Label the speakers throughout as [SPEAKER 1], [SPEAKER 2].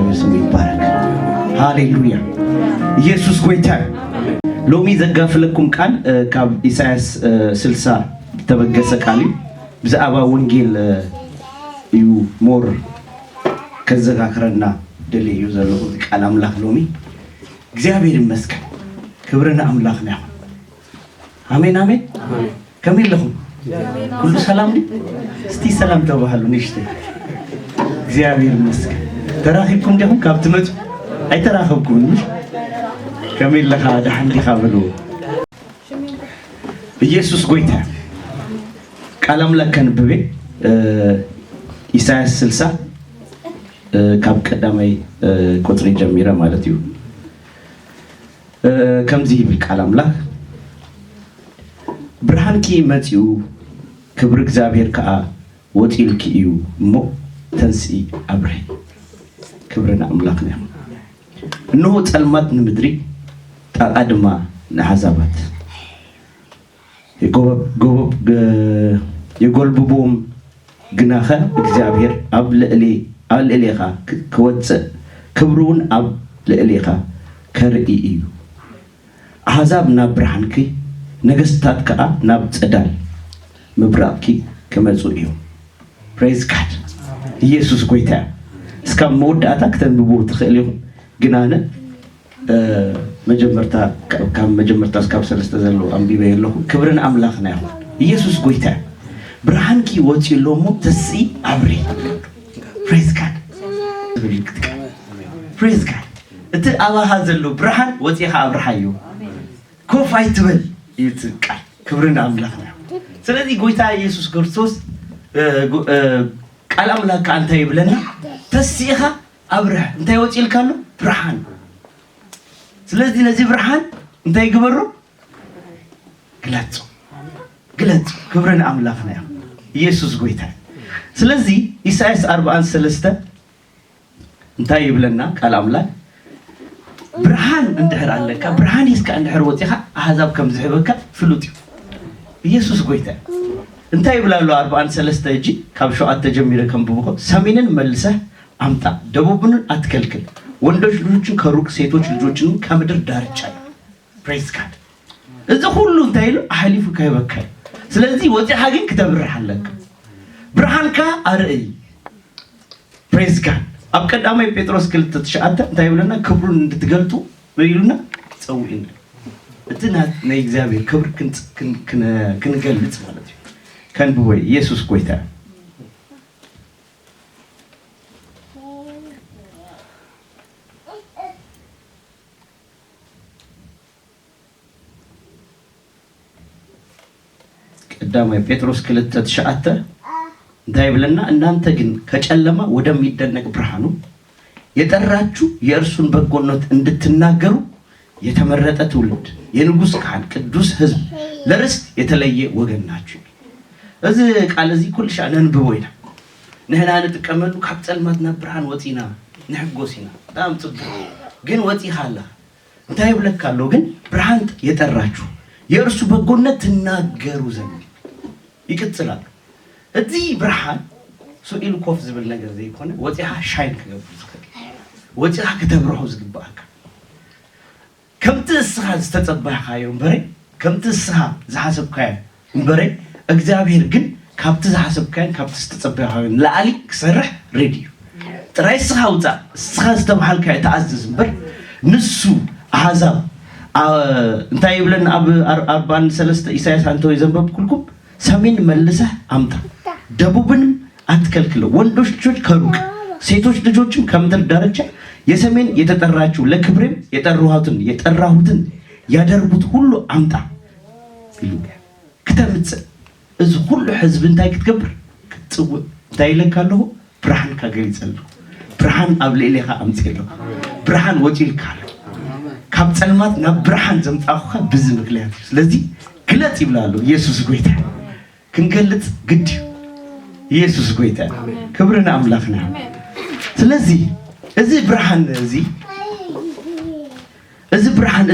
[SPEAKER 1] እግዚአብሔር ስሙ ይባረክ ሃሌሉያ ኢየሱስ ጎይታ ሎሚ ዘጋፍለኩም ቃል ካብ ኢሳይያስ 60 ተበገሰ ቃል ብዛዕባ ወንጌል እዩ ሞር ከዘጋክረና ደልዩ ዘለዎ ቃል አምላክ ሎሚ እግዚአብሔር ይመስገን ክብርና አምላክ ነው አሜን አሜን ከመለኹም ሁሉ ሰላም ነው እስቲ ሰላም ተባሃሉ ንሽተ እግዚአብሔር ይመስገን ተራኺብኩም ደሁን ካብትመጡ አይተራኸብኩም ከመለኻ ደሐንዲ ካብሉ ኢየሱስ ጎይታ ቃል አምላክ ከንብቤ ኢሳይያስ 60 ካብ ቀዳማይ ቁጥሪ ጀሚረ ማለት እዩ ከምዚ ይብል ቃል አምላክ ብርሃንኪ መጽኡ ክብር እግዚአብሔር ከአ ወጢልኪ እዩ እሞ ተንስኢ አብሬ ክብርና አምላክ ነው እነሆ ጸልማት ንምድሪ ጣቃድማ ለሐዛባት የጎልብቦም ግናኸ እግዚአብሔር አብ ለእሌኻ ክወፅእ ክብሩን አብ ለእሌኻ ከርኢ እዩ አሕዛብ ናብ ብርሃንኪ ነገስታት ከአ ናብ ጸዳል ምብራቅኪ ከመጹ እዩ ፕሬዝ ጋድ ኢየሱስ ጎይታ እስከ መወዳታ ከተንብቦ ትኽእል ይኹን ግናነ መጀመርታ እስካብ ሰለስተ ዘሎ አንቢበ የለኹ ክብርን አምላክና ይኹን ኢየሱስ ጎይታ ብርሃንኪ ወፂሎሞ ተስኢ አብሬ ፕሬዝ ጋድ ፕሬዝ ጋድ እቲ አባሃ ዘሎ ብርሃን ወፂኻ አብርሃዩ ኮፍ አይትበል ይትቃል ክብርን አምላክና ስለዚህ ጎይታ ኢየሱስ ክርስቶስ ቃል አምላክ አንተ ይብለና ተስኢኻ አብርህ እንታይ ወፂልካሉ ብርሃን ስለዚህ ለዚህ ብርሃን እንታይ ይግበሩ ግለጽ ክብርን አምላክና ኢየሱስ ጎይታ ስለዚህ ኢሳይያስ 43 እንታይ ይብለና ቃል አምላክ ብርሃን እንድሕር አለካ ብርሃን ይስካ እንድሕር ወፂኻ አሕዛብ ከም ዝሕበካ ፍሉጥ ኢየሱስ ጎይታ እንታይ ይብላሉ 43 እጂ ካብ 7 ጀሚረ ከምብቦ ሰሜንን መልሰህ አምጣ ደቡብን አትከልክል ወንዶች ልጆችን ከሩቅ ሴቶች ልጆችን ከምድር ዳርቻ ፕሬዝ ጋድ እዚ ሁሉ እንታይ ይሉ አህሊፉ ከይበካ ስለዚህ ወፂኻ ግን ከተብርህ አለካ ብርሃንካ አርኢ ፕሬዝ ጋድ አብ ቀዳማይ ጴጥሮስ 2:9 እንታይ ይብለና ክብሩን እንድትገልጡ ይሉና ጸውኢን እትና ናይ እግዚአብሔር ክብር ክንገልጽ ማለት ነው ከንብወይ ኢየሱስ ጎይታ ቀዳማይ ጴጥሮስ 2:9 እንታይ ይብለና እናንተ ግን ከጨለማ ወደሚደነቅ ብርሃኑ የጠራችሁ የእርሱን በጎነት እንድትናገሩ የተመረጠ ትውልድ የንጉስ ካህን ቅዱስ ሕዝብ ለርስት የተለየ ወገን ናችሁ እዚ ቃል እዚ ኩል ሻነን ብወይና ነህና ንጥቀመሉ ካብ ጸልማትና ብርሃን ወፂና ንሕጎሲና በጣም ጽቡቅ ግን ወፂኻላ እንታይ ይብለካሎ ግን ብርሃን የጠራችሁ የእርሱ በጎነት ትናገሩ ዘንድ ይቅጽላል እዚ ብርሃን ሱኢል ኮፍ ዝብል ነገር ዘይኮነ ወፂኻ ሻይን ክገብር ወፂኻ ከተብርሆ ዝግባአካ ከምቲ እስኻ ዝተጸባይኻዮ እምበረ ከምቲ እስኻ ዝሓሰብካዮ እምበረ እግዚአብሔር ግን ካብቲ ዝሓሰብካዮ ካብቲ ዝተጸባይኻዮ ላዕሊ ክሰርሕ ሬዲ ጥራይ እስኻ ውፃእ እስኻ ዝተባሃልካዮ ተኣዝዝ እምበር ንሱ አሕዛብ እንታይ ይብለና አብ 43 ኢሳይያስ አንተው የዘንበብኩልኩም ሰሜን መልሰህ አምጣ ደቡብንም አትከልክለው ወንዶች ልጆች ከሩቅ ሴቶች ልጆችም ከምድር ዳርቻ የሰሜን የተጠራችሁ ለክብሬም የጠራሁትን ያደርጉት ሁሉ አምጣ ከተምጽ እዚ ሁሉ ህዝብ እንታይ ክትገብር ክትጽው እንታይ ይለካለሁ ብርሃን ካገሪጸሉ ብርሃን አብ ለኢሌኻ አምጽየሉ ብርሃን ወጪልካለ ካብ ጸልማት ናብ ብርሃን ዘምጣኹካ ብዝ ምክንያት ስለዚህ ግለጽ ይብላሉ ኢየሱስ ጎይታ ክንገልጽ ግድ ኢየሱስ ጎይታ ክብርና አምላክና ስለዚህ እዚ ብርሃን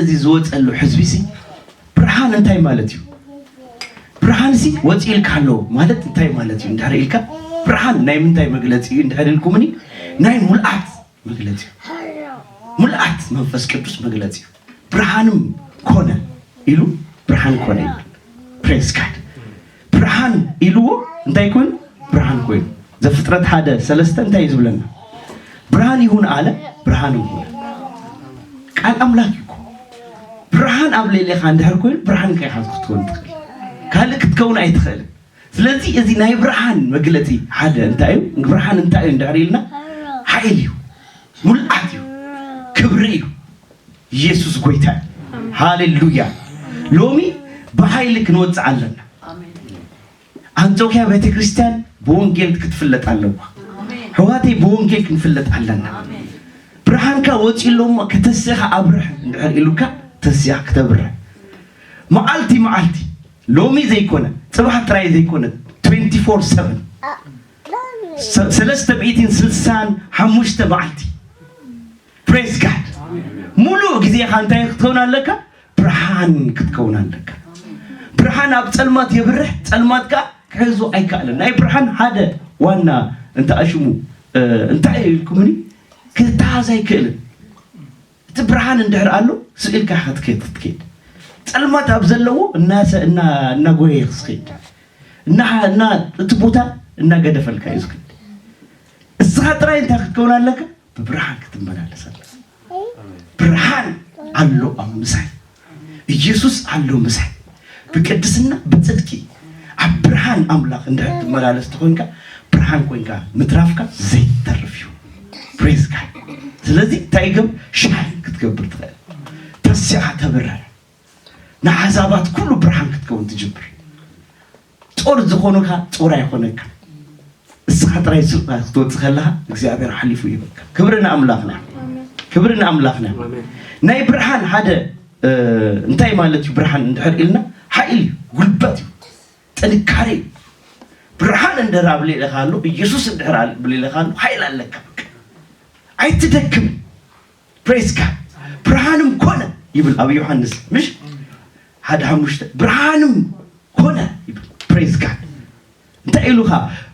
[SPEAKER 1] እዚ ዝወጸሉ ህዝቢሲ ብርሃን እንታይ ማለት እዩ ብርሃን ሲ ወጪልካሎ ማለት እንታይ ማለት እዩ እንዳርኢልካ ብርሃን ናይ ምንታይ መግለጽ እዩ እንዳርኢልኩምኒ ናይ ሙልአት مغلطي ملأت منفس قدوس مغلطي برهانم كونه إلو برهان كونه praise God برهان إلو انتي يكون برهان كوين إذا فترة هذا سلسطة انتي يزبلنا برهان يهون على برهان يهون قال أملاك يكون برهان قبل اللي خاندهر كوين برهان كي حاط تكون تخيل كالك تكون أي تخيل ስለዚህ እዚህ ናይ ብርሃን መግለጺ ሓደ እንታይ ብርሃን እንታይ እንዳሪልና ኃይል እዩ ሙልአት እዩ ክብሪ እዩ ኢየሱስ ጎይታ ሃሌሉያ ሎሚ በኃይል ክንወጽ አለና አንጾኪያ ቤተክርስቲያን በወንጌል ክትፍለጥ አለዋ ሕዋቴ በወንጌል ክንፍለጥ አለና ብርሃንካ ወጪሎም ከተሰኻ አብርህ እንዳሪሉካ ተስያ ከተብርህ መዓልቲ ሎሚ ዘይኮነ ጽባህ ጥራይ ዘይኮነ 24/7 ሰለስተ በኢቲን ስልሳን ሐሙሽተ መዓልቲ praise God ሙሉ ጊዜ ካንተ ክትከውን አለካ ብርሃን ክትከውን አለካ ብርሃን ኣብ ጸልማት የብርህ ጸልማት ካ ከይዞ አይካለን ናይ ብርሃን ሓደ ዋና እንተ አሽሙ እንታይ ይልኩምኒ ክታዛይ ክእል እቲ ብርሃን እንድህር አሎ ስኢልካ ክትከይድ ጸልማት ኣብ ዘለዎ እና ጎይ ይስኺድ እና እትቦታ እና ገደፈልካ ይስኺድ እዛ ጥራይ እንታ ክትከውን አለካ በብርሃን ክትመላለሳለህ ብርሃን አሎ አምሳይ ኢየሱስ አሎ ምሳይ በቅድስና በጽድቂ አብርሃን አምላክ እንደምትመላለስ ተሆንካ ብርሃን ኮይንካ ምትራፍካ ዘይተርፊው praise God ስለዚህ ታይገም ሻይ ክትገብር ትኸል ተስያ ተብራ ናዓዛባት ኩሉ ብርሃን ክትከውን ትጅብር ጦር ዝኾኑካ ጦር አይሆነካ እስኻ ጥራይ ክትወጽኸለኻ እግዚአብሔር ሓሊፉ ይበካ ክብርና አምላክና ናይ ብርሃን ሓደ እንታይ ማለት እዩ ብርሃን እንድሕር ኢልና ኃይል ጉልበት ጥንካሬ ብርሃን እንደራብ ለኻሉ ኢየሱስ እንደራብ ለኻሉ ኃይል አለካ አይትደክም praise God ብርሃንም ኮነ ይብል አብ ዮሐንስ ምሽ ሓደ ሐሙሽተ ብርሃንም ኮነ ይብል praise God እንታይ ኢሉኻ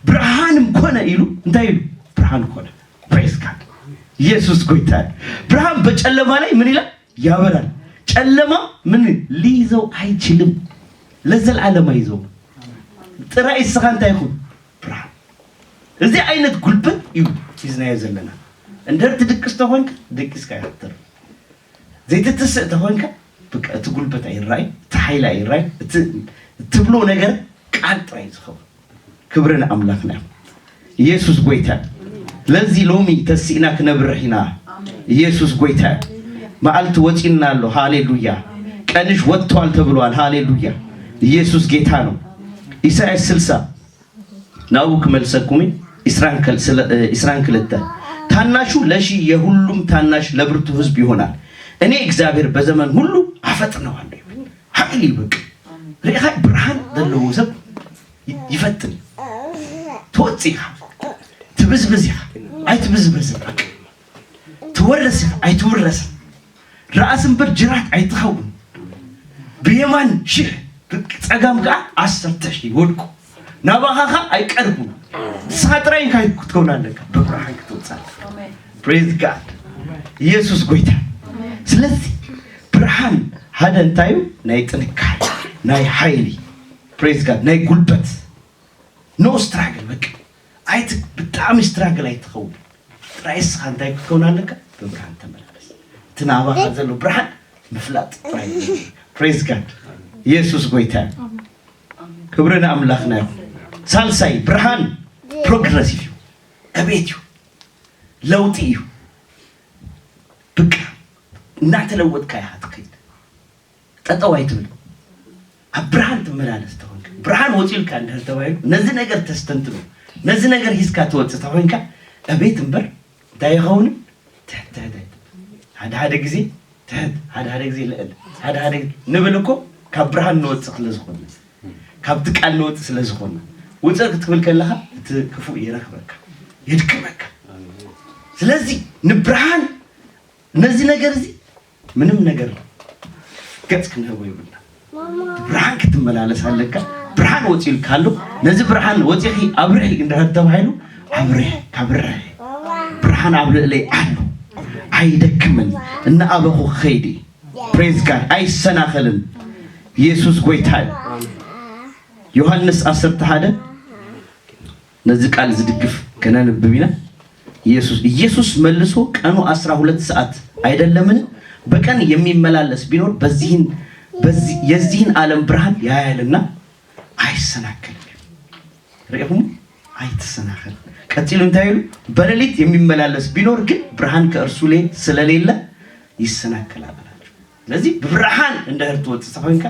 [SPEAKER 1] ብርሃንም ኮነ ኢሉ እንታይ ኢሉ ብርሃን ኮነ praise God ኢየሱስ ጎይታ ብርሃን በጨለማ ላይ ምን ይላል ያበራል ጨለማ ምን ሊይዘው አይችልም ለዘላለም አይዘው ጥራይ እስኻ እንታይ ይኹን ብርሃን እዚህ አይነት ጉልበት እዩ ይዝናየ ዘለና እንደርት ድቅስ ተሆንክ ድቅስካ ያተር ዘይተተሰ ተሆንክ በቃ ትጉልበት አይራይ ተኃይል አይራይ ትብሎ ነገር ቃል ጥራይ ዝኸው ክብርን አምላክና ኢየሱስ ጎይታ ለዚህ ሎሚ ተሲና ከነብርሂና ኢየሱስ ጎይታ መዓልት ወጪናሎ ሃሌሉያ ቀንሽ ወጥቷል ተብሏል ሃሌሉያ ኢየሱስ ጌታ ነው ኢሳይያስ 60 ናውክ መልሰኩሚ ኢስራን ክልተ ታናሹ ለሺ የሁሉም ታናሽ ለብርቱ ህዝብ ይሆናል እኔ እግዚአብሔር በዘመን ሁሉ አፈጥነዋለሁ ኃይል ይበቅ ለይ ብርሃን ደለው ሰብ ይፈትን ተወጽኻ ትብዝብዝኻ አይትብዝብዝኻ ትወረስኻ አይትወረስ ራስን በጅራት አይትኸውን በየማን ሺህ ጸጋም ጋር አሰርተሽ ይወድቁ ናባኻኻ አይቀርቡ ሳጥራይ ካይኩትኮናለካ በብርሃን ክትወጻለህ praise God ኢየሱስ ጎይታ ስለዚህ ብርሃን ሓደ እንታዩ ናይ ጥንካሬ ናይ ኃይሊ praise God ናይ ጉልበት ኖ ስትራግል በቃ አይት በጣም ስትራግል አይትኸው ጥራይስ አንታይ ክትኮናለካ በብርሃን ተመላለስ ትናባኻ ዘሎ ብርሃን መፍላጥ praise God ኢየሱስ ጎይታ ክብርና አምላክና ሳልሳይ ብርሃን ፕሮግሬሲቭ አቤትዩ ለውጥዩ በቃ እናተለወጥካ ያትከይ ተጠዋይትብል አብርሃን ተመላለስ ተሆንክ ብርሃን ወጪልካ እንደተባይሉ ነዚህ ነገር ተስተንትኑ ነዚህ ነገር ሂስካ ተወጽ ተሆንካ አቤት እንበር ዳይኸውን ሓደ ጊዜ ሓደ ጊዜ ለእል ሓደ ንብልኮ ካብብርሃን ንወጽ ስለዝኾነ ካብቲ ቃል ንወጽ ስለዝኾነ ወጽክ ትብል ከለኻ እቲ ክፉእ ይረክበካ ይድክመካ ስለዚህ ንብርሃን ነዚህ ነገር እዚ ምንም ነገር ገጽ ክንህቦ ይብልና ብርሃን ክትመላለስ አለካ ብርሃን ወጪልካሉ ነዚህ ብርሃን ወጪኺ አብርህ እንደተባይሉ አብርህ ካብርህ ብርሃን አብልለይ አሉ አይደክምን እና አበኹ ኸይዲ ፕሬዝ ጋድ አይሰናኸልን ኢየሱስ ጎይታል ዮሐንስ 10:1 ነዚህ ቃል ዝድግፍ ከነንብቢና ኢየሱስ መልሶ ቀኑ 12 ሰዓት አይደለምን በቀን የሚመላለስ ቢኖር በዚህ የዚህን ዓለም ብርሃን ያያልና አይሰናከልም ረሁም አይተሰናከል ቀጥሉ እንታዩ በሌሊት የሚመላለስ ቢኖር ግን ብርሃን ከእርሱ ላይ ስለሌለ ይሰናከላል አላችሁ ስለዚህ በብርሃን እንደርቱ ወጥተፈንካ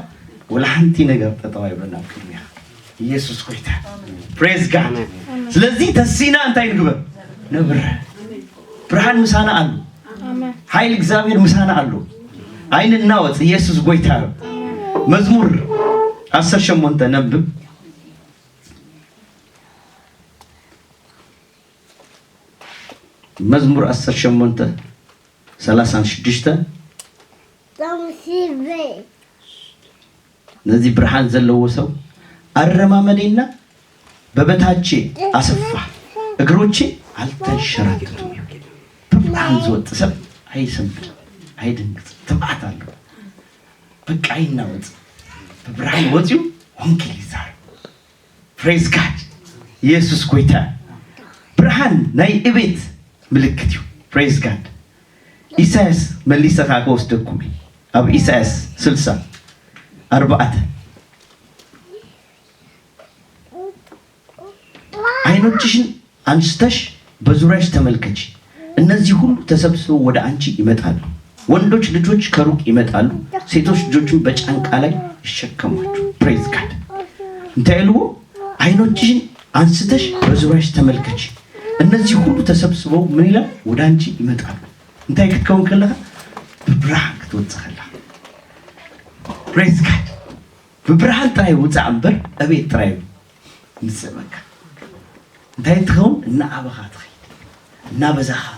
[SPEAKER 1] ወላንቲ ነገር ተጣዋይ ብለናል ኢየሱስ ቆይታ ፕሬዝ ጋድ ስለዚህ ተሲና እንታይ ንግበ ነብር ብርሃን ምሳና አሉ አሜን ኃይል እግዚአብሔር ምሳና አሉ አይንና ወጥ ኢየሱስ ጎይታ መዝሙር 18 ነብብ መዝሙር 18 36 ነዚህ ብርሃን ዘለው ሰው አረማመዴና በበታቼ አሰፋ እግሮቼ አልተንሸራተቱም ብርሃን ዘወጥ ሰብ አይሰምጥ አይደንግጥ ተባታለሁ በቃ አይናወጥ በብርሃን ወጪው ወንጌል ይዛል ፕሬዝ ጋድ ኢየሱስ ጎይታ ብርሃን ናይ እቤት ምልክት እዩ ፕሬዝ ጋድ ኢሳይያስ መልሰካ ከወስደኩም አብ ኢሳይያስ 60:4 አይኖችሽን አንስተሽ በዙሪያሽ ተመልከቺ እነዚህ ሁሉ ተሰብስበው ወደ አንቺ ይመጣሉ ወንዶች ልጆች ከሩቅ ይመጣሉ ሴቶች ልጆችም በጫንቃ ላይ ይሸከማሉ ፕሬዝ ጋድ እንታይሉ አይኖችሽን አንስተሽ በዙሪያሽ ተመልከቺ እነዚህ ሁሉ ተሰብስበው ምን ይላል ወደ አንቺ ይመጣሉ እንታይ ከተከውን ከለካ በብርሃን ትወጣለህ ፕሬዝ ጋድ በብርሃን ጣይ ወጣንበር አቤት ጣይ ምሰበካ እንታይ ትኸውን እና አበኻት እና በዛኻት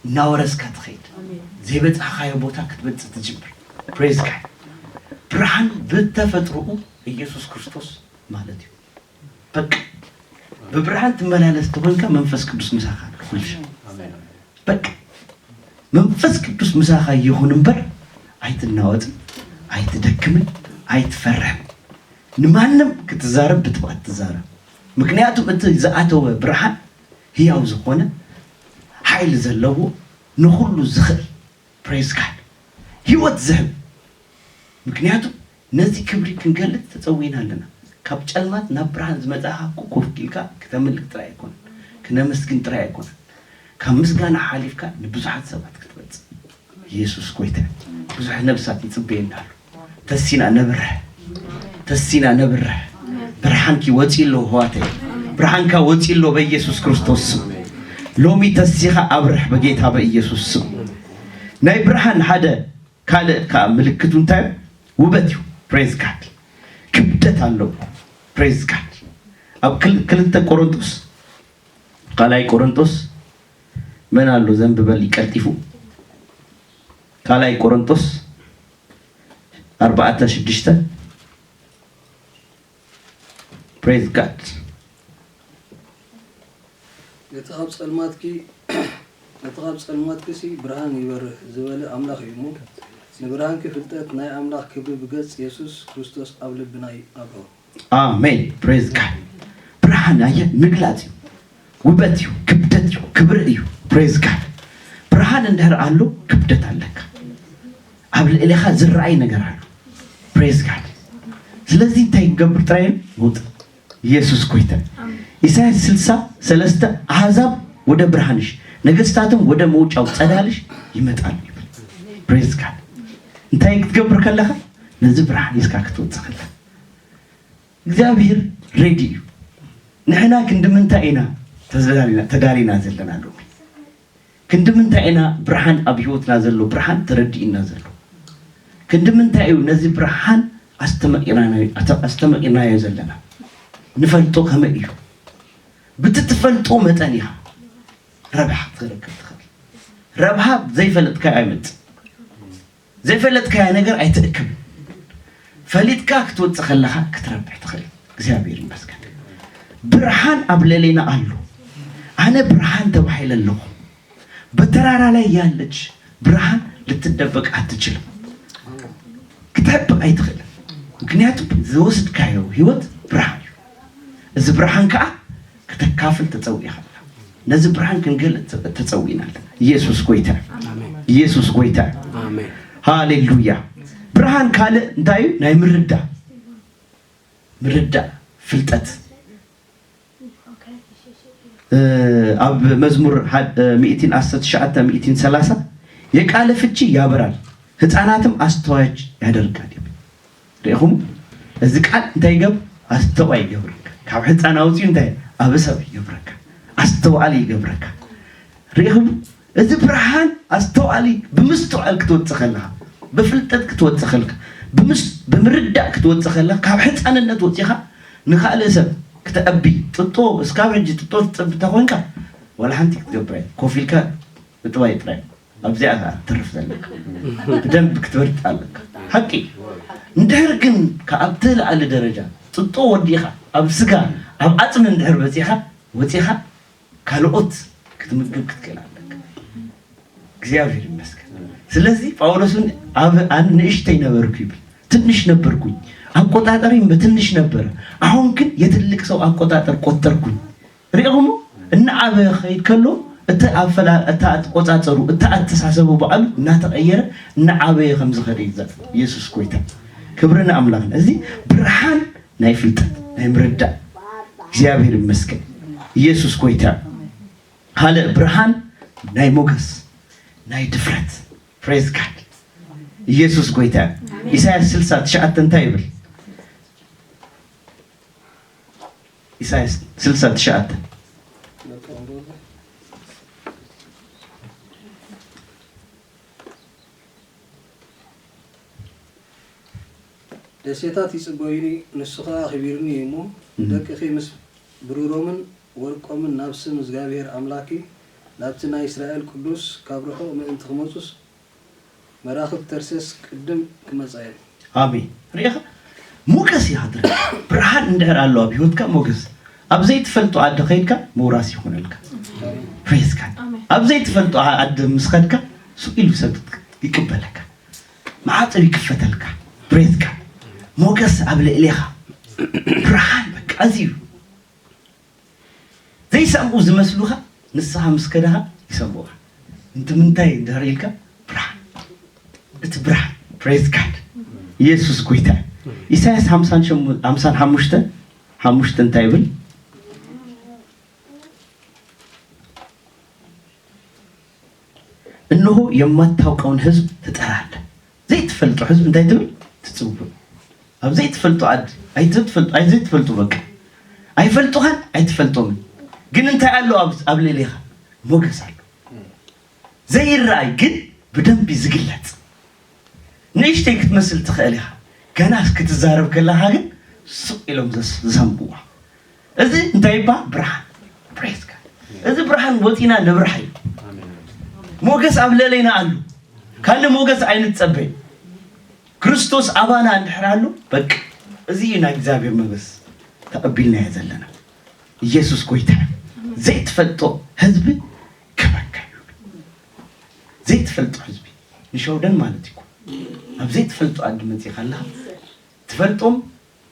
[SPEAKER 1] እና ወረስካት ኸይድ ዘይበጻኻዮ ቦታ ክትበጽ ትጅምር ፕሬዝ ጋድ ብርሃን በተፈጥሮኡ ኢየሱስ ክርስቶስ ማለት እዩ በቃ በብርሃን ትመላለስ ተወንካ መንፈስ ቅዱስ ምሳኻ ሁልሽ በቃ መንፈስ ቅዱስ ምሳኻ ይሁንበር አይትናወጥ አይትደክምን አይትፈራም ንማንም ክትዛረብ ብትባት ትዛረብ ምክንያቱም እንት ዘአተው ብርሃን ህያው ዝኾነ ኃይል ዘለዎ ንሁሉ ዝኽል ፕሬዝ ጋድ ህይወት ዘህብ ምክንያቱም ነዚህ ክብሪ ክንገልጥ ተጸዊናለና ካብ ጨልማት ናብ ብርሃን ዝመጻኻ ኮፍኪልካ ከተምልክ ጥራይ ይኮን ክነመስግን ጥራይ ይኮን ካብ ምስጋና ሓሊፍካ ንብዙሓት ሰባት ክትበጽ ኢየሱስ ጎይታ ብዙሕ ነብሳት ይጽበየናሉ ተሲና ነብርህ ብርሃንኪ ወጪሎ ህዋቴ ብርሃንካ ወጪሎ በኢየሱስ ክርስቶስ ሎሚ ተሲኻ አብርህ በጌታ በኢየሱስ ስም ናይ ብርሃን ሓደ ካለ ምልክቱ እንታይ ውበት እዩ ፕሬዝ ጋድ ክብደት አለው ፕሬዝ ጋድ አብ ክልተ ቆሮንቶስ ካላይ ቆሮንቶስ ምን አለው ዘንብ በል ይቀልጥፉ ካላይ ቆሮንቶስ 4:6 ፕሬዝ ጋድ
[SPEAKER 2] የተኻብ ጸልማትኪ ሲ ብርሃን ይበርህ ዝበለ አምላኽ እዩ ንብርሃንኪ ፍልጠት ናይ አምላኽ ክብሪ ብገጽ ኢየሱስ ክርስቶስ ኣብ ልብናይ አብሮ
[SPEAKER 1] አሜን ፕሬዝ ጋድ ብርሃን አየ ምግላጽ ውበት እዩ ክብደት እዩ ክብር እዩ ፕሬዝ ጋድ ብርሃን እንደር አሉ ክብደት አለካ ኣብ ልዕሊኻ ዝረአይ ነገር አሉ ፕሬዝ ጋድ ስለዚህ እንታይ ገብር ጥራይ ወጥ ኢየሱስ ጎይታ ኢሳይያስ 60:3 አሕዛብ ወደ ብርሃንሽ ነገስታትም ወደ መውጫው ጸዳልሽ ይመጣሉ ፕሬዝ ጋድ እንታይ ክትገብር ከለኻ ነዚህ ብርሃን ይስካክት ወጽኸለ እግዚአብሔር ሬዲ ንሕና ክንድምንታይና ተዳሪና ዘለናሉ ክንድምንታይና ብርሃን ኣብ ህይወትና ዘሎ ብርሃን ተረዲእና ዘሎ ክንድምንታዩ ነዚህ ብርሃን አስተመቂና ዘለና ንፈልጦ ከመይ እዩ ብትትፈልጦ መጠን ኢኻ ረብሓ ትረክብ ትኽእል ረብሓ ዘይፈለጥካ አይመጽ ዘይፈለጥካ ነገር አይትእክብ ፈሊጥካ ክትወጽ ከለኻ ክትረብሕ ትኽእል እግዚአብሔር ይመስገን ብርሃን ኣብ ለሌና አሉ አነ ብርሃን ተባሂለለኹ በተራራ ላይ ያለች ብርሃን ልትደበቅ አትችልም። ክትደበቅ አይትኽእልም። ምክንያቱም ዝወስድካዮ ህይወት ብርሃን እዩ። እዚ ብርሃን ከዓ ከተካፍል ተፀዊኻ ነዚ ብርሃን ክንገልጽ ተፀዊናል። ኢየሱስ ጎይታ ኢየሱስ ጎይታ አሜን ሃሌሉያ። ብርሃን ካለ እንታይ ናይ ምርዳ ፍልጠት ኣብ መዝሙር 119:130 የቃለ ፍቺ ያበራል ህፃናትም አስተዋዮች ያደርጋል። ረኹም እዚ ቃል እንታይ ይገብ አስተዋይ ይገብረካ ካብ ህፃናውፂ እንታይ አበሰብ ይገብረካ አስተዋሊ ይገብረካ። ረኹም እዚ ብርሃን አስተዋሊ ብምስተዋል ክትወጽኸለካ በፍልጠት ክትወጽኸልካ ብምርዳእ ክትወጽኸለካ ካብ ህፃንነት ወፂኻ ንኻልእ ሰብ ክትአቢ ጥጦ እስካብ ሕጂ ጥጦ ተኾንካ ወላ ሓንቲ ክትገብር ኮፊልካ እጥዋይ ጥራይ ኣብዚኣ ትርፍ ዘለካ ብደንብ ክትበርጥ ኣለካ ሓቂ። እንድሕር ግን ካብ ትልዓለ ደረጃ ጥጦ ወዲኻ ኣብ ስጋ ኣብ ዓፅሚ እንድሕር ወፂኻ ካልኦት ክትምግብ ክትክእል ኣለካ። እግዚአብሔር ይመስገን። ስለዚ ጳውሎስን አን ንእሽተይ ነበርኩ ይብል ትንሽ ነበርኩኝ አቆጣጠሪም በትንሽ ነበር አሁን ግን የትልቅ ሰው አቆጣጠር ቆጠርኩኝ። ሪኡሙ እና አበ ኸይድ ከሎ እታ አቆጣጠሩ እታ አተሳሰቡ በአሉ እና ተቀየረ እና አበ ከምዝ ኸደ ይዛት ኢየሱስ ጎይታ ክብርና አምላክና እዚ ብርሃን ናይ ፍልጠት ናይ ምርዳ እግዚአብሔር ይመስገን። ኢየሱስ ጎይታ ሃለ ብርሃን ናይ ሞገስ ናይ ድፍረት ፕሬዝ ጋድ ኢየሱስ ጎይታ ኢሳይያስ 60:9 እንታይ ይብል? ኢሳይያስ 60:9
[SPEAKER 2] ደሴታት ይጽበዩኒ ንስኻ ኺቢርኒ እሞ ደቅኺ ምስ ብሩሮምን ወርቆምን ናብ ስም እግዚአብሔር አምላኪ ናብቲ ናይ እስራኤል ቅዱስ ካብ ርሑ ምእንቲ ክመጹስ መራኽብ ተርሴስ ቅድም ክመጻየ
[SPEAKER 1] አሜን። ሪኻ ሞገስ ያድር ብርሃን እንድሕር ኣሎ ኣብ ህይወትካ ሞገስ ኣብ ዘይትፈልጦ ዓዲ ኸይድካ መውራስ ይኹነልካ። ፕሬዝ ጋድ ኣብ ዘይትፈልጦ ዓዲ ምስ ኸድካ ስኢሉ ሰብ ይቅበለካ ማዕፅር ይክፈተልካ። ፕሬዝ ጋድ ሞገስ ኣብ ልዕሊኻ ብርሃን በቃ እዚዩ ዘይሰምዑ ዝመስሉኻ ንስኻ ምስ ከድኻ ይሰምዑኻ እንት ምንታይ እንድሕር ኢልካ ብርሃን እቲ ብርሃን ፕሬዝ ጋድ ኢየሱስ ጎይታ። ኢሳይያስ 55:5 እንታይ ይብል? እነሆ የማታውቀውን ህዝብ ትጠራለህ። ዘይትፈልጡ ህዝብ እንታይ ትብል ትጽውዕ ኣብ ዘይትፈልጡ ዓዲ ዘይትፈልጡ በቃ ኣይፈልጡኻን ኣይትፈልጦምን ግን እንታይ ኣሎ ኣብ ልዕሊኻ ሞገስ ኣሎ ዘይረአይ ግን ብደንቢ ዝግለጽ ንእሽተይ ክትመስል ትኽእል ኢኻ ገና ክትዛረብ ከለኻ ግን ስቕ ኢሎም ዝሰምዑዋ እዚ እንታይ ይባሃል? ብርሃን ፕሬዝ ጋድ። እዚ ብርሃን ወፂና ንብርሃ እዩ። ሞገስ ኣብ ልዕሊና ኣሎ ካልእ ሞገስ ኣይንጸበይ ክርስቶስ ኣባና እንድሕር ኣሎ በቃ እዚ ናይ እግዚአብሔር ሞገስ ተቐቢልና እየ ዘለና። ኢየሱስ ጎይታ ዘይትፈልጦ ህዝቢ ከበካ ዘይትፈልጦ ህዝቢ ንሸውደን ማለት እዩ። ኣብ ዘይትፈልጦ ዓዲ መፂኻ ኣለኻ ትፈልጦም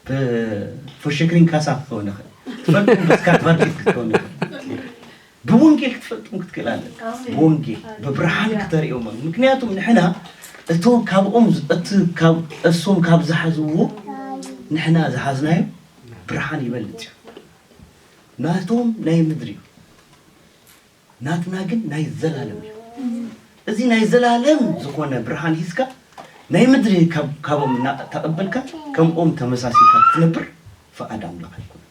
[SPEAKER 1] ብፎሸክሪን ካሳ ክኾን ይኽእል ትፈልጦም ብስካት ማርኬት ክኾን ይኽእል ብወንጌል ክትፈልጦም ክትክእል ኣለካ ብወንጌል ብብርሃን ክተሪኦም። ምክንያቱም ንሕና እቶም ካብኦም እሶም ካብ ዝሓዝዎ ንሕና ዝሓዝናዮ ብርሃን ይበልጥ እዩ። ናቶም ናይ ምድሪ እዩ ናትና ግን ናይ ዘላለም እዩ። እዚ ናይ ዘላለም ዝኾነ ብርሃን ሂዝካ ናይ ምድሪ ካብኦም ተቐበልካ ከምኦም ተመሳሲልካ ክትነብር ፈቃድ ኣምላኽ ኣይኮነ።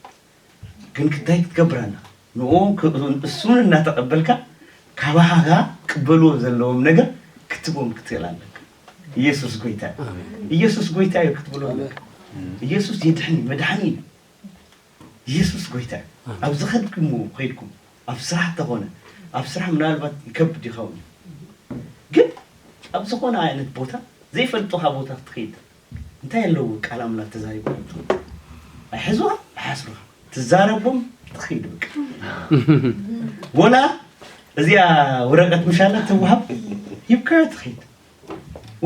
[SPEAKER 1] ግን እንታይ ክትገብር ኣለካ? ንኦም እሱን እናተቐበልካ ካባኻ ቅበልዎ ዘለዎም ነገር ክትቦም ክትክእል ኣለካ። ኢየሱስ ጎይታ ኢየሱስ ጎይታ እዩ ክትብሎ ኣለካ። ኢየሱስ የድሕኒ መድሓኒ እዩ። ኢየሱስ ጎይታ ኣብ ዝኸድኩሞ ኸይድኩም ኣብ ስራሕ ተኾነ ኣብ ስራሕ ምናልባት ይከብድ ይኸውን ግን ኣብ ዝኾነ ዓይነት ቦታ ዘይፈልጡኻ ቦታ ክትኸይድ እንታይ ኣለዎ ቃል ኣምላኽ ተዛሪቦ ኣይሕዙኻ ኣይሓስሩኻ ትዛረቦም ትኸይድ በቃ ወላ እዚያ ወረቀት ምሻላ ተዋሃብ ይብካት ኸይድ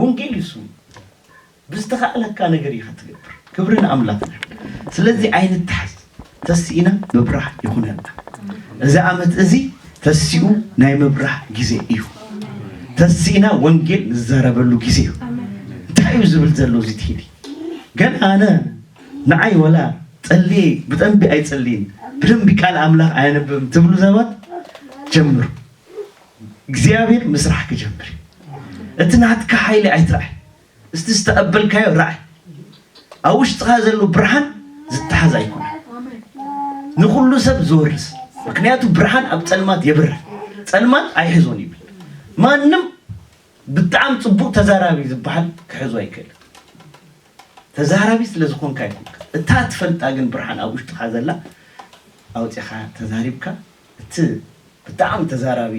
[SPEAKER 1] ወንጌል ይስሙ ብስተኻለካ ነገር ይኸትገብር ክብርን አምላክ ስለዚህ አይነት ተሐስ ተስኢና መብራህ ይኹነና እዛ ዓመት እዚ ተስኢኡ ናይ መብራህ ጊዜ እዩ ተስኢና ወንጌል ዝዛረበሉ ጊዜ እዩ ታዩ ዝብል ዘሎ እዚ ትሄዲ ግን አነ ንዓይ ወላ ጸሊ ብጠንቢ አይጸሊን ብደንብ ቃል አምላክ አይነበም ትብሉ ዘባት ጀምሩ እግዚአብሔር ምስራህ ከጀምር እትናትከ ኃይል አይትራይ استقبلكاي راي اوش تخازلو برهان زتحاز ايكون نخلو سب زورس مكنياتو برهان اب ጸልማት يبر ጸልማት አይحزون ይብል ማንንም በጣም ጽቡቅ ተዛራቢ ዝባል ከሕዞ አይከል ተዛራቢ ስለዝኮንካ አይኩን እታ ትፈልጣ ግን ብርሃን አውሽ ተخازላ አውጪኻ ተዛሪብካ እት በጣም ተዛራቢ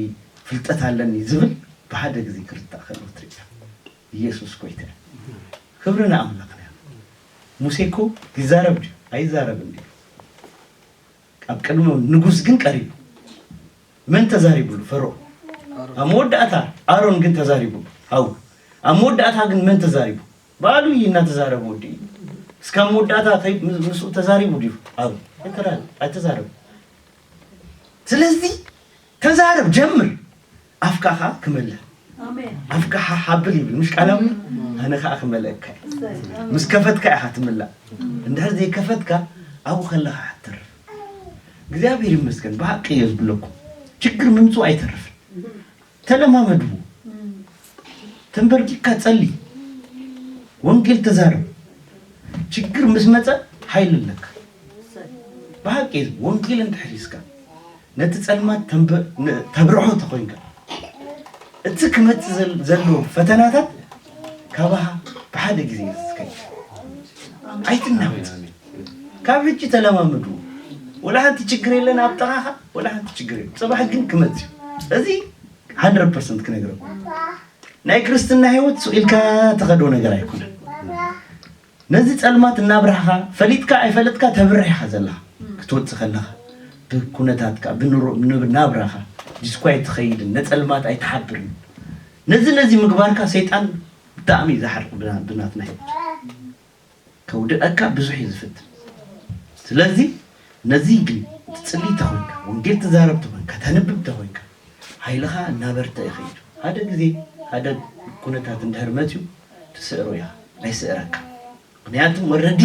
[SPEAKER 1] ፍልጠት አለኒ ዝብል በሐደ ጊዜ ክርስታ ከልወትሪያ ኢየሱስ ኮይተ ክብርና አምላክ ነው ሙሴኮ ይዛረብ አይዛረብ እንዴ አብቀድሞ ንጉስ ግን ቀሪብ ምን ተዛሪቡ ፈሮ አሞዳታ አሮን ግን ተዛሪቡ አው አሞዳታ ግን ምን ተዛሪቡ ባሉ ይና ተዛረቡ እንዴ እስከሞዳታ ምሱ ተዛሪቡ ዲፍ አው እተራል አተዛረቡ ስለዚህ ተዛረብ ጀምር አፍካኻ ክመለ አሜን አፍካኻ ሐብል ይብል مش ቀላም انا خاخ ملك مسكفتك احتملا እንደዚህ ከፈትካ አው خلها አትርፍ እግዚአብሔር ይመስገን በሐቅ ይዝብልኩ ችግር ምንጹ አይተርፍ ተለማመዱ ተንበርኪካ ጸልይ ወንጌል ተዛረብ ችግር መስመጸ ኃይል ለክ በሐቅ ወንጌል እንተሕሪስካ ነትጸልማት ተብርሖ ተቆይንካ እትክመት ዘሎ ፈተናታት ካባህ በሐደ ጊዜ እስከይ አይትናወጥ ካብጭ ተለማመዱ ወላ አንተ ችግር የለና አጥራኻ ወላ አንተ ችግር የለ صباح ግን ክመት እዚ 100% ከነገረ ናይ ክርስትና ህይወት ሱኢልካ ተኸዶ ነገር አይኩን ነዚ ጸልማት እና ብርሃኻ ፈሊጥካ አይፈለጥካ ተብርሃ ዘላ ክትወጽ ኸለኻ በኩነታትካ ብኑሮ ናብራኻ ዲስኳይ ተኸይድ ነጸልማት አይተሐብር ነዚ ምግባርካ ሰይጣን ዳሚ ዘሐርቅ ብናትና ከውደአካ ብዙ ይዝፍት ስለዚህ ነዚ ግን ትጽልይ ተሆንካ ወንጌል ተዛረብ ተሆንካ ተነብብ ተሆንካ ኃይልኻ እናበርተ ይኸይድ هذا ጊዜ هذا ኩነታት እንደርመትዩ ተሰሮያ አይሰረካ ምክንያቱም ወረዲ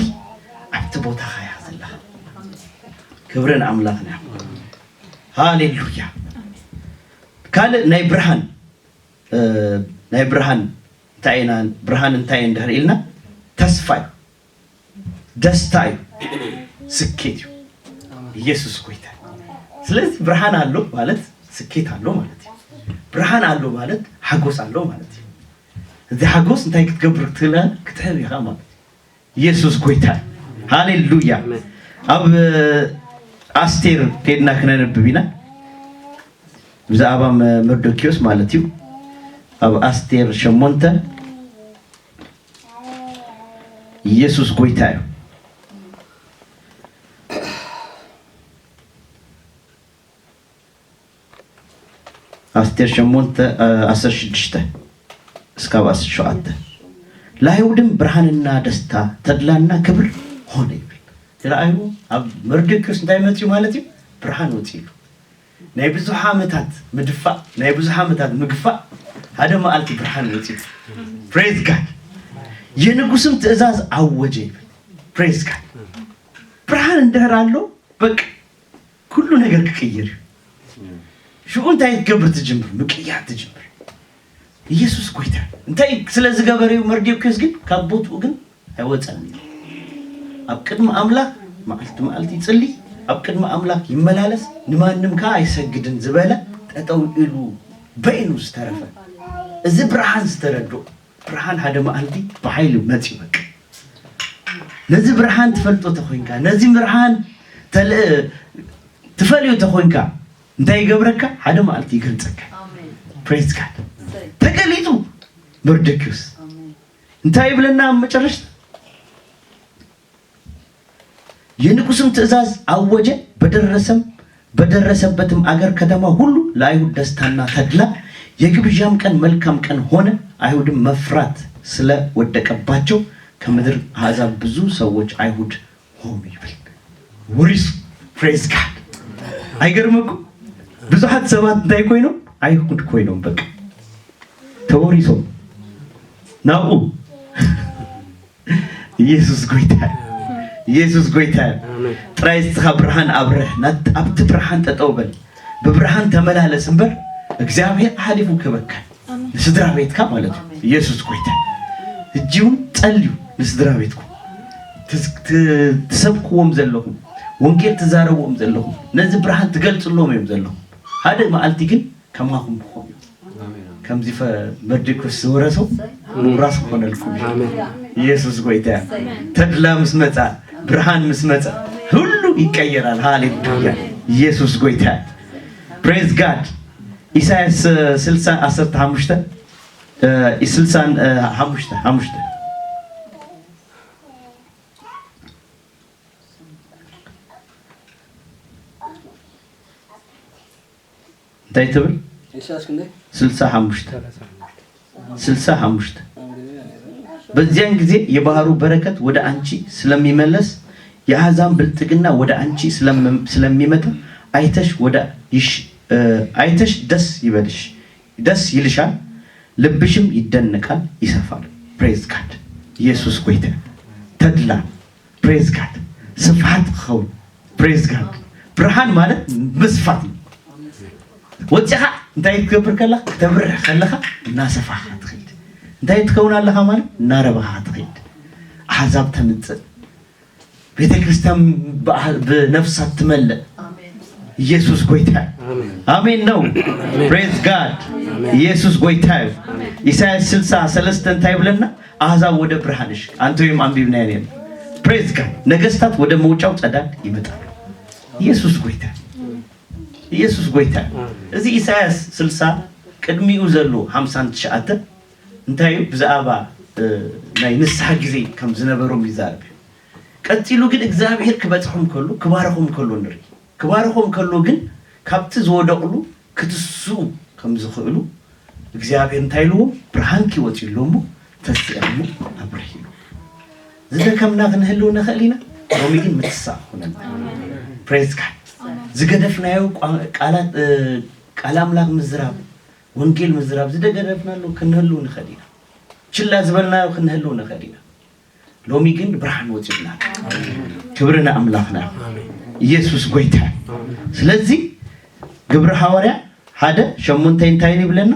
[SPEAKER 1] አብት ቦታ ያዘላ ክብርን አምላክ ነው ሃሌሉያ ካለ ናይ ብርሃን ታይና ብርሃን እንታይ እንደርኢልና ተስፋይ ደስታይ ስኬት ኢየሱስ ኮይታ ስለዚህ ብርሃን አለው ማለት ስኬት አለው ማለት ብርሃን አለው ማለት ሐጎስ አለው ማለት እዚ ሐጎስ እንታይ ክትገብር ትላል ክትህብ ይኻ ማለት ኢየሱስ ኮይታ ሃሌሉያ አብ አስቴር ከድና ከነብቢና ብዛዕባ መርዶክዮስ ማለት እዩ አብ አስቴር ሸሞንተ ኢየሱስ ኮይታ አስቴር ሸሞንተ 16 እስከ 17 ለአይሁድም ብርሃንና ደስታ ተድላና ክብር ሆነ ይብል ለአይሁ አብ መርዶክዮስ እንዳይመጽዩ ማለት እዩ ብርሃን ወጽዩ ናይ ብዙሕ ዓመታት ምድፋ ናይ ብዙሕ ዓመታት ምግፋ هذا ما قالت برهان وصيت praise God የንጉስም ትእዛዝ አወጀ praise God ብርሃን እንደራለው በቃ ሁሉ ነገር ከቀየረ شو انت يتكبر تجمر مقيا تجمر ኢየሱስ ኮይታ እንታይ ስለዚህ ገበሬው መርዶክዮስ ግን ካቦቱ ግን አይወጣም አብቅድም አምላክ ማልት ይጽልይ አብቅድም አምላክ ይመላለስ ንማንም ካ አይሰግድን ዝበለ ተጠው ኢሉ በይኑስ ተረፈ እዚ ብርሃን ዝተረዶ ብርሃን ሓደ ማልቲ በኃይል መጽ ይበቅ ነዚ ብርሃን ተፈልጦ ተኾንካ ነዚ ብርሃን ተፈልዮ ተኾንካ እንታይ ይገብረካ ሓደ ማልቲ ይገልጸካ አሜን ፕሬዝ ጋድ ተገሊጡ መርዶክዮስ እንታይ ብለና መጨረሻ የንጉስም ትእዛዝ አወጀ በደረሰም በደረሰበትም አገር ከተማ ሁሉ ለአይሁድ ደስታና ተድላ የግብዣም ቀን መልካም ቀን ሆነ። አይሁድም መፍራት ስለወደቀባቸው ከምድር አሕዛብ ብዙ ሰዎች አይሁድ ሆኑ ይብል ወሪስ ፕሬዝ ጋድ አይገርምኩም? ብዙሃት ሰባት እንታይ ኮይኖም አይሁድ ኮይኖም በቃ ተወሪሶም ናኡ ኢየሱስ ጎይታ ኢየሱስ ጎይታ ጥራይስኻ ብርሃን አብረህ ናብቲ ብርሃን ተጠውበል በብርሃን ተመላለስ እንበር እግዚአብሔር አሊፉ ከበካ ስድራ ቤትካ ማለት ነው። ኢየሱስ ጎይታ እጂውን ጸልዩ ለስድራ ቤትኩ ተሰብኩዎም ዘለኹም ወንጌል ተዛረቦም ዘለኹም ነዚህ ብርሃን ትገልጽሎም እዮም ዘለኹም ሓደ ማዓልቲ ግን ከማኹም ብኾኑ ከምዚ መርዲኮስ ወረሰው ራስ ሆነልኩም ኢየሱስ ጎይታ ተድላ ምስመጻ ብርሃን ምስመጻ ሁሉ ይቀየራል። ሃሌሉያ ኢየሱስ ጎይታ ፕሬዝ ጋድ ኢሳይያስ 60:15 65 ታይተብል
[SPEAKER 2] ኢሳይያስ እንደ
[SPEAKER 1] 65 በዚያን ጊዜ የባህሩ በረከት ወደ አንቺ ስለሚመለስ የአሕዛብ ብልጥግና ወደ አንቺ ስለሚመጣ አይተሽ ደስ ይልሻል፣ ልብሽም ይደነቃል፣ ይሰፋል። ፕሬዝ ጋድ ኢየሱስ ጎይታ ተድላ ፕሬዝ ጋድ ስፋት ኸው ፕሬዝ ጋድ ብርሃን ማለት መስፋት ነው። ወጽኻ እንታይ ትገብር ከለኻ ተብርህ ከለኻ እናሰፋህ ትኸይድ እንታይ ትከውን ኣለኻ ማለት እናረባህ ትኸይድ አሕዛብ ተምጽእ ቤተክርስቲያን በነፍሳት ትመልእ ኢየሱስ ጎይታ አሜን ነው። ፕሬዝ ጋድ ኢየሱስ ጎይታ ኢሳይያስ 60:3 እንታይ ብለና አሕዛብ ወደ ብርሃንሽ አንተም አንቢብና ያኔ ፕሬዝ ጋድ ነገስታት ወደ መውጫው ጸዳል ይመጣሉ። ኢየሱስ ጎይታ ኢየሱስ ጎይታ እዚ ኢሳይያስ 60 ቅድሚኡ ዘሎ 59 እንታይ ብዛዕባ ናይ ንስሐ ጊዜ ከም ዝነበሮም ይዛረብ። ቀጥሉ ግን እግዚአብሔር ክበጽሖም ከሎ ክባረኹም ከሎ ንሪ ክባረኹም ከሎ ግን ካብቲ ዝወደቕሉ ክትሱ ከም ዝኽእሉ እግዚአብሔር እንታይ ልዎ ብርሃን ክወጽሎም ተስያሙ አብረሂሉ ዝደከምና ክንህልው ንኽእሊና ሮሚ ግን ምትሳእ ሆነና ፕሬዝ ጋድ ዝገደፍናዮ ቃል አምላክ ምዝራብ ወንጌል ምዝራብ ዝደገደፍናሎ ክንህልው ንኽእሊና ችላ ዝበልናዮ ክንህልው ንኽእሊና ሎሚ ግን ብርሃን ወጽልና ክብርና አምላክና ኢየሱስ ጎይታ ስለዚህ ግብረ ሐዋርያ ሓደ 8 እንታይ ይብለና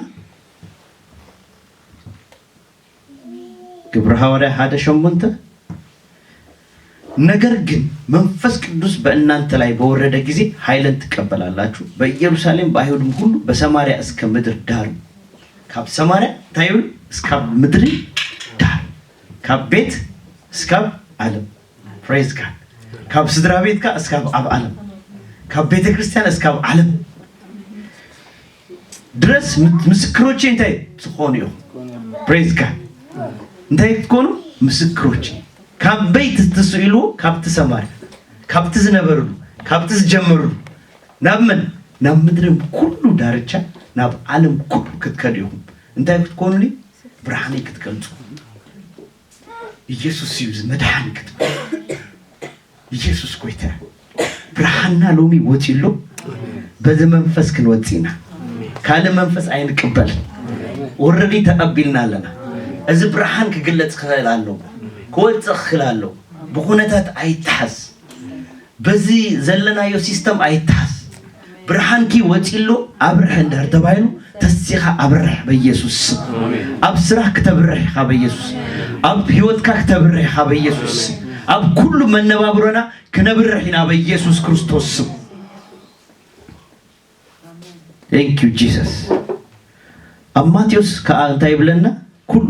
[SPEAKER 1] ግብረ ሐዋርያ ሓደ 8 ነገር ግን መንፈስ ቅዱስ በእናንተ ላይ በወረደ ጊዜ ኃይልን ትቀበላላችሁ በኢየሩሳሌም በአይሁድም ሁሉ በሰማርያ እስከ ምድር ዳር ካብ ሰማርያ ታይብል እስከ ምድር ዳር ካብ ቤት እስከ ዓለም ፕሬዝ ጋድ ካብ ስድራ ቤትካ እስከ ዓለም ካብ ቤተ ክርስቲያን እስከ ዓለም ድረስ ምስክሮቼ እንታይ ትኾኑ እዮም። ፕሬዝ ጋድ እንታይ ትኮኑ ምስክሮቼ ካብ ቤት ትስኢሉ ካብቲ ሰማርያ ካብቲ ዝነበሩሉ ካብቲ ዝጀመሩሉ ናብ ምድር ኩሉ ዳርቻ ናብ ዓለም ኩሉ ክትከድዩ እንታይ ክትኮኑኒ ብርሃን ክትገልጹ ኢየሱስ ይብዝ መድኃኒ ክትበል ኢየሱስ ጎይታ ብርሃንና ሎሚ ወጪሎ በዚ መንፈስ ክንወጪና ካለ መንፈስ አይንቀበል ኦሬዲ ተቀብልና አለና እዚ ብርሃን ክግለጽ ከላለው ኮጽ خلاለው በሁነታት አይታስ በዚ ዘለናዮ ሲስተም አይታስ ብርሃንኪ ወጪሎ አብረህ እንዳር ተባይሉ ተስኻ አብረህ በኢየሱስ አብ ስራህ ከተብረህ በኢየሱስ አብ ህይወትካ ከተብረህ በኢየሱስ አብ ኩሉ መነባብሮና ከነብረህና በኢየሱስ ክርስቶስ Thank you Jesus አማቴዎስ ከአንታይ ብለና ኩሉ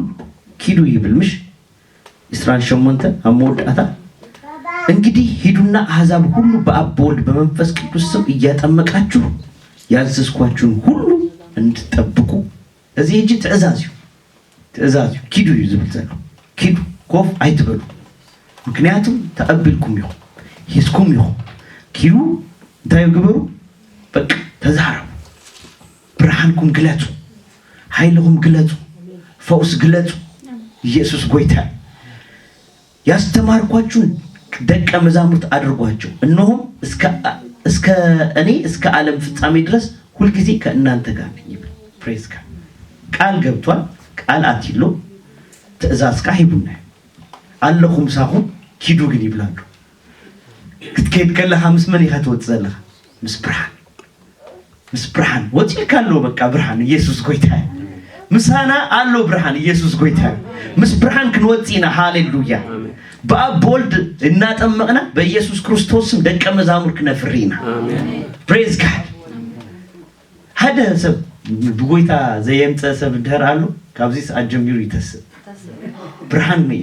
[SPEAKER 1] ኪዱ ይብልምሽ እስራኤል ሸሞንተ አሞዳታ እንግዲህ ሂዱና አሕዛብ ሁሉ በአብ በወልድ በመንፈስ ቅዱስ ስም እያጠመቃችሁ ያዘዝኳችሁን ሁሉ እንድትጠብቁ እዚህ እጅ ትእዛዙ ኪዱ ይዝብታሉ ኪዱ ኮፍ አይትበሉ ምክንያቱም ተቀበልኩም ይሁን ሂስኩም ይሁን ኪዱ ታዩ ግበሩ በቃ ተዛረቡ ብርሃንኩም ግለጡ ኃይልኩም ግለጡ ፈውስ ግለጡ ኢየሱስ ጎይታ ያስተማርኳችሁን ደቀ መዛሙርት አድርጓቸው እነሆም እስከ ዓለም ፍጻሜ ድረስ ሁሉ ጊዜ ከእናንተ ጋር ነኝ ፕሬዝ ጋድ ቃል ገብቷል ቃል አትይሎ ትእዛዝ ካሂቡና አለኩም ሳኹም ኪዱ ግን ይብላሉ ክትከይድ ከለኻ ምስ መን ኢኻ ትወፅእ ዘለኻ ምስ ብርሃን ወፂል ካሎ በቃ ብርሃን ኢየሱስ ጎይታ ምሳና አሎ ብርሃን ኢየሱስ ጎይታ ምስ ብርሃን ክንወፂና ሃሌሉያ በአብ በወልድ እናጠመቅና በኢየሱስ ክርስቶስም ደቀ መዛሙር ክነፍሪና ፕሬዝ ጋድ هذا سب بقولتا زي أنت سب دهر علو كابزيس أجمعير يتسب برهان ما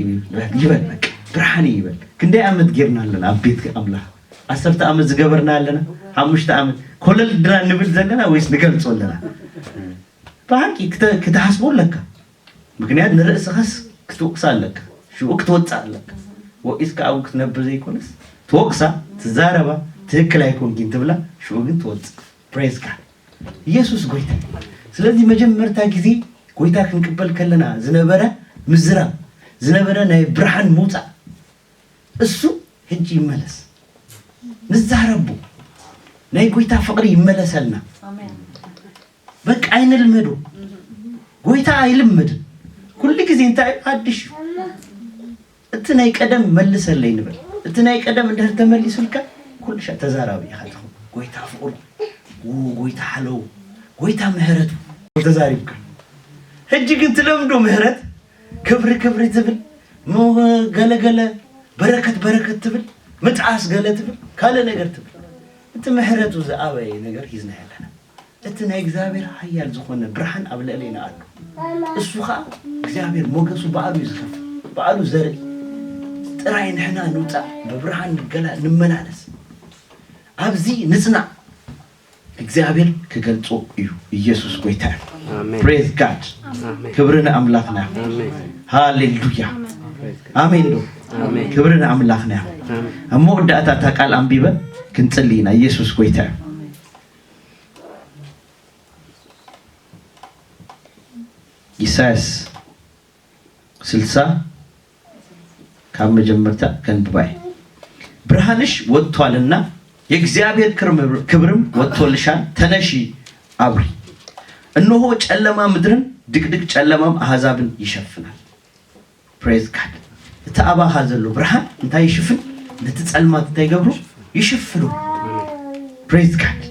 [SPEAKER 1] يبلك برهان يبلك كندي أمد جبنا لنا أبيت كأملا أصرت أمد زجبرنا لنا همشت أمد كل الدرا نبل زلنا ويس نقل صلنا فهاك كتحسبون لك ممكن نرأس خس كتوقسال لك شو وقت وتصال لك وإذا كأوقت نبذ يكونس توقسا تزاربا تهكلا يكون كنت بلا شو وقت وتص praise God ኢየሱስ ጎይታ ስለዚህ መጀመርታ ጊዜ ጎይታ ክንቀበል ከለና ዝነበረ ምዝራ ዝነበረ ናይ ብርሃን ሙጣ እሱ ህጂ ይመለስ ንዛረቡ ናይ ጎይታ ፍቅሪ ይመለሰልና አሜን በቃ አይንልመዱ ጎይታ አይልመድ ኩሉ ጊዜ እንታይ አዲስ እትናይ ቀደም መልሰለኝ ንበል እትናይ ቀደም እንደር ተመልሱልካ ኩልሻ ተዛራቢ ያኸው ጎይታ ፍቅሩ ጎይታ حلو ጎይታ ምህረት ተዛሪብካ ህጂ ግን ተለምዶ ምህረት ክብር ትብል ገለገለ በረከት ትብል መጣስ ገለ ትብል ካለ ነገር ትብል እንት ምህረቱ ዘአበይ ነገር ይዝና ያለና እንት ናይ እግዚአብሔር ኃያል ዝኾነ ብርሃን አብለለና አሉ እሱኻ እግዚአብሔር ሞገሱ በአሉ ይዝከፍ በአሉ ዘር ጥራይን ህና ንውጣ በብርሃን ገላ ንመናለስ አብዚ ንጽና እግዚአብሔር ከገልጾ እዩ ኢየሱስ ጎይታ አሜን praise god አሜን ክብርን አምላክና አሜን ሃሌሉያ አሜን አሜን ክብርን አምላክና አሜን አሞ ወዳታ ታቃል አንቢበ ክንጽልይና ኢየሱስ ጎይታ ኢሳይያስ 60 ካመጀመርታ ከንብባይ ብርሃንሽ ወጥቷልና የእግዚአብሔር ክብርም ወጥቶልሻል ተነሺ አብሪ እነሆ ጨለማ ምድርን ድቅድቅ ጨለማም አሕዛብን ይሸፍናል praise god ተአባ ሐዘሉ ብርሃን እንታይ ይሽፍን ለተጸልማት ታይገብሩ ይሽፍኑ praise god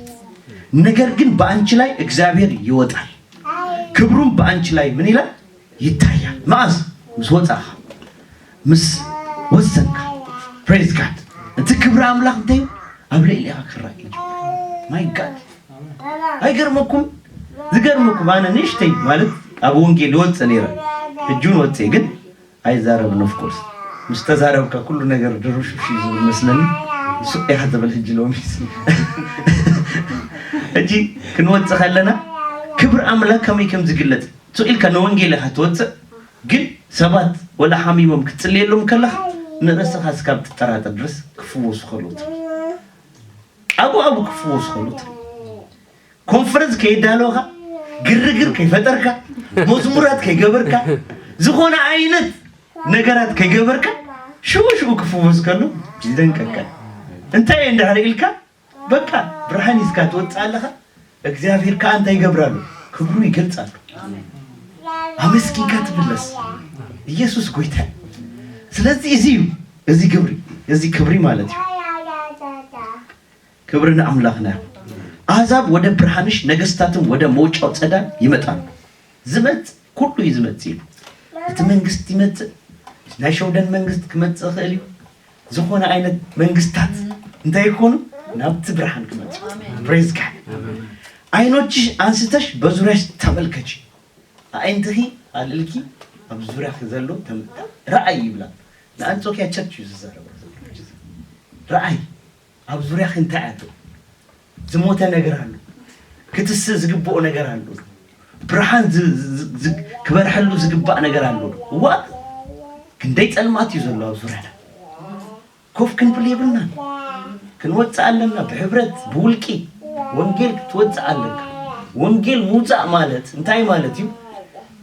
[SPEAKER 1] ነገር ግን በአንቺ ላይ እግዚአብሔር ይወጣል ክብሩም በአንቺ ላይ ምን ይላል ይታያል ማስ ወጣ ምስ ወሰንካ praise god እንት ክብር አምላክ እንታይ አብለይ አከራይ ማይ ጋድ አይገርመኩም ዝገርመኩም አነ ንሽተይ ማለት አቡ ወንጌል ወጥ ነይራ እጁን ወጥ ግን አይዛረብ ነው of course مستزارب كل ነገር ድሩሽ ሺ መስለን እሱ ያህተበል ህጅሎሚስ እጂ ክንወጽ ኸለና ክብር አምላክ ከመይከም ዝግለጥ ሱኢል ከነ ወንጌል ሀትወጽ ግን ሰባት ወላ ሐሚሞም ክትጽልየሎም ከለህ ነረሰኻ እስካብ ተጠራጠር ድረስ ክፉስ ኸሉት አቡ ክፉስ ኸሉት ኮንፈረንስ ከይዳሎኻ ግርግር ከይፈጠርካ መዝሙራት ከይገበርካ ዝኾነ አይነት ነገራት ከይገበርካ ሽው ክፉስ ከሉ ይደንቀቀ እንታይ እንደሐረልካ በቃ ብርሃን ይስካት ወጣለኻ እግዚአብሔር ካንተ ይገብራሉ ክብሩ ይገልጻሉ አሜን አመስኪን katብለስ ኢየሱስ ጎይታ ስለዚህ እዚህ ክብሪ ማለት ነው ክብርና አምላክና አሕዛብ ወደ ብርሃንሽ ነገስታትን ወደ መውጫው ጸዳል ይመጣሉ ዝመት ኩሉ ይዝመት ሲሉ እቲ መንግስት ይመት ናይሾደን መንግስት ከመጽእ ኸሊ ዝኾነ አይነት መንግስታት እንታይ ይሆኑ ናብት ብርሃን ከመጽ praise god አይኖችሽ አንስተሽ በዙሪያሽ ተመልከቺ አይንትኺ አልልኪ አብዙሪያህ ዘሎ ተመልከ ራእይ ይብላ ለአንጾኪያ ቸርች ይዘራው ራእይ አብዙሪያህ እንታይ አለ ዝሞተ ነገር አለ ክትስ ዝግቦ ነገር አለ ብርሃን ክበርሐሉ ዝግባ ነገር አለ ዋ ክንደይ ጸልማት ይዘለው አብዙሪያህ ኮፍ ክንብልየብልና ክንወጣለና በህብረት በውልቂ ወንጌል ትወጽአለካ ወንጌል ሙጻእ ማለት እንታይ ማለት እዩ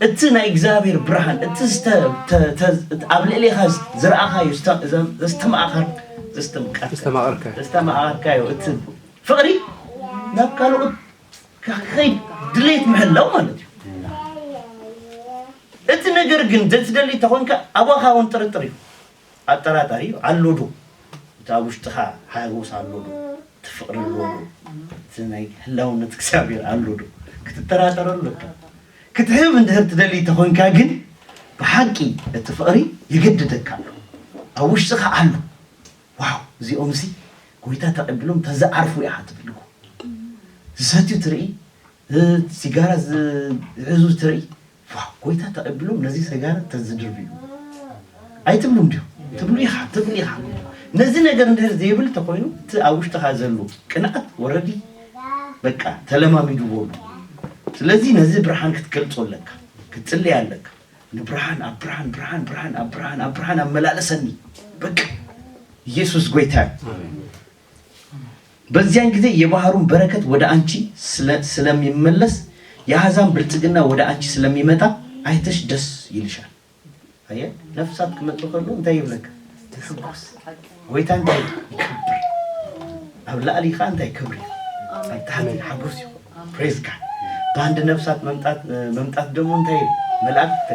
[SPEAKER 1] እቲ ናይ እግዚአብሔር ብርሃን እቲ አብለሌኻ ዝረአኻዮ ዝተማኸርካዮ እቲ ፍቅሪ ናብ ካልኦት ከኸይድ ድሌት ምህላው ማለት እዩ እቲ ነገር ግን ዘትደሊ ተኾንካ አባኻ ውን ጥርጥር እዩ አጠራጣሪ አሎዶ ታውሽጥኻ ሃይጎስ አሎዶ ትፍቅር አሎዶ ናይ ህላውነት እግዚአብሔር አሎዶ ክትጠራጠረሉካ ክትህብ እንደህር ትደሊ ተኾንካ ግን በሐቂ እቲ ፍቅሪ ይገድደካ አውሽጥኻ አሎ ዋው እዚኦምሲ ጎይታ ተቀብሎም ተዛዓርፉ ኢኻ ትብልኩ ዝሰትዩ ትርኢ ሲጋራ ዝዕዙ ትርኢ ዋው ጎይታ ተቀብሎም ነዚ ሲጋራ ተዝድርብዩ አይትብሉም ዲዮ ትብሉ ኢኻ ነዚ ነገር እንደህር ዘይብል ተኮይኑ እቲ አውሽጥኻ ዘሎ ቅንዓት ወረዲ በቃ ተለማሚዱ ቦሉ ስለዚህ ነዚ ብርሃን ክትገልጾለካ ክትጽልያለካ ንብርሃን አብርሃን አመላለሰኒ በቃ ኢየሱስ ጎይታ በዚያን ጊዜ የባህሩን በረከት ወደ አንቺ ስለሚመለስ የአሕዛብ ብልጽግና ወደ አንቺ ስለሚመጣ አይተሽ ደስ ይልሻል አየ ነፍሳት ከመጥተው እንታይ ይብለካ ተስቆስ ጎይታ እንታይ ይከብር አብላሊኻ እንታይ ክብር አንታን ሐጎስ ፕሬዝ ጋድ በአንድ ነፍሳት መምጣት ደግሞ እንታይ መላእክት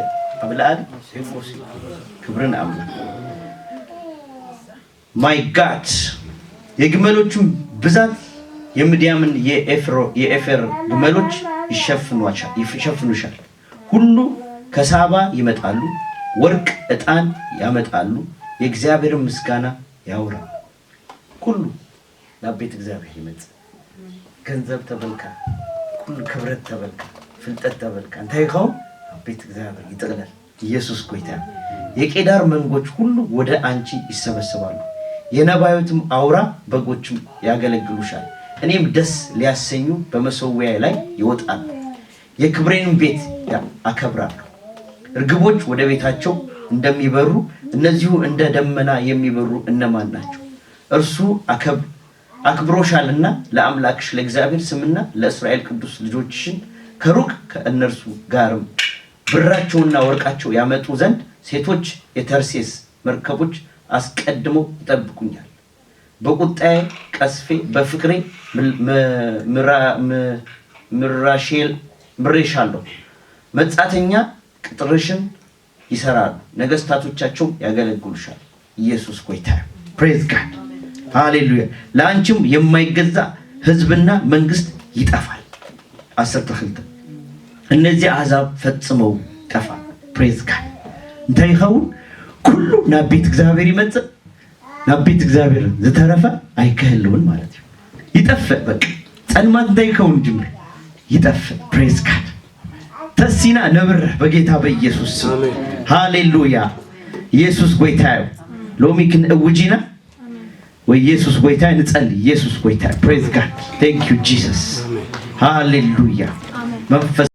[SPEAKER 1] አብላሊ ሲፎስ ክብርን አምላክ ማይ ጋድ የግመሎቹም ብዛት የምድያምን የኤፌር ግመሎች ይሸፍኑሻል ሁሉ ከሳባ ይመጣሉ ወርቅ ዕጣን ያመጣሉ የእግዚአብሔርን ምስጋና ያወራ ሁሉ ለቤት እግዚአብሔር ይመጽ ገንዘብ ተበልካ ሁሉ ክብረት ተበልካ ፍልጠት ተበልካ እንታይኸው ቤት እግዚአብሔር ይጥቅላል ኢየሱስ ጎይታ የቄዳር መንጎች ሁሉ ወደ አንቺ ይሰበሰባሉ የነባዮትም አውራ በጎችም ያገለግሉሻል እኔም ደስ ሊያሰኙ በመሰዊያዬ ላይ ይወጣሉ የክብሬን ቤት አከብራለሁ እርግቦች ወደ ቤታቸው እንደሚበሩ እነዚሁ እንደ ደመና የሚበሩ እነማን ናቸው እርሱ አክብሮሻልና ለአምላክሽ ለእግዚአብሔር ስምና ለእስራኤል ቅዱስ ልጆችሽን ከሩቅ ከእነርሱ ጋርም ብራቸውና ወርቃቸው ያመጡ ዘንድ ሴቶች የተርሴስ መርከቦች አስቀድመው ይጠብቁኛል በቁጣዬ ቀስፌ በፍቅሬ ምራሻለሁ መጻተኛ ቅጥርሽን ይሰራሉ ነገስታቶቻቸው ያገለግሉሻል ኢየሱስ ጎይታ ፕሬዝ ጋድ ሃሌሉያ ለአንቺም የማይገዛ ህዝብና መንግስት ይጠፋል 10 ተخلተ እነዚህ አሕዛብ ፈጽመው ጠፋ ፕሬዝ ጋድ እንታይኸው ሁሉ ናቤት እግዚአብሔር ይመጽ ናቤት እግዚአብሔር ዝተረፈ አይከህልውን ማለት ይጠፋ በቃ ጸልማት እንዳይከውን ጅምር ይጠፋ ፕሬዝ ጋድ ተሲና ነብር በጌታ በኢየሱስ አሜን ሃሌሉያ ኢየሱስ ጎይታ ሎሚክን እውጂና ወይ ኢየሱስ ጎይታ እንጸልይ ኢየሱስ ጎይታ ፕሬዝ ጋድ ታንክ ዩ ጂሰስ ሃሌሉያ መንፈስ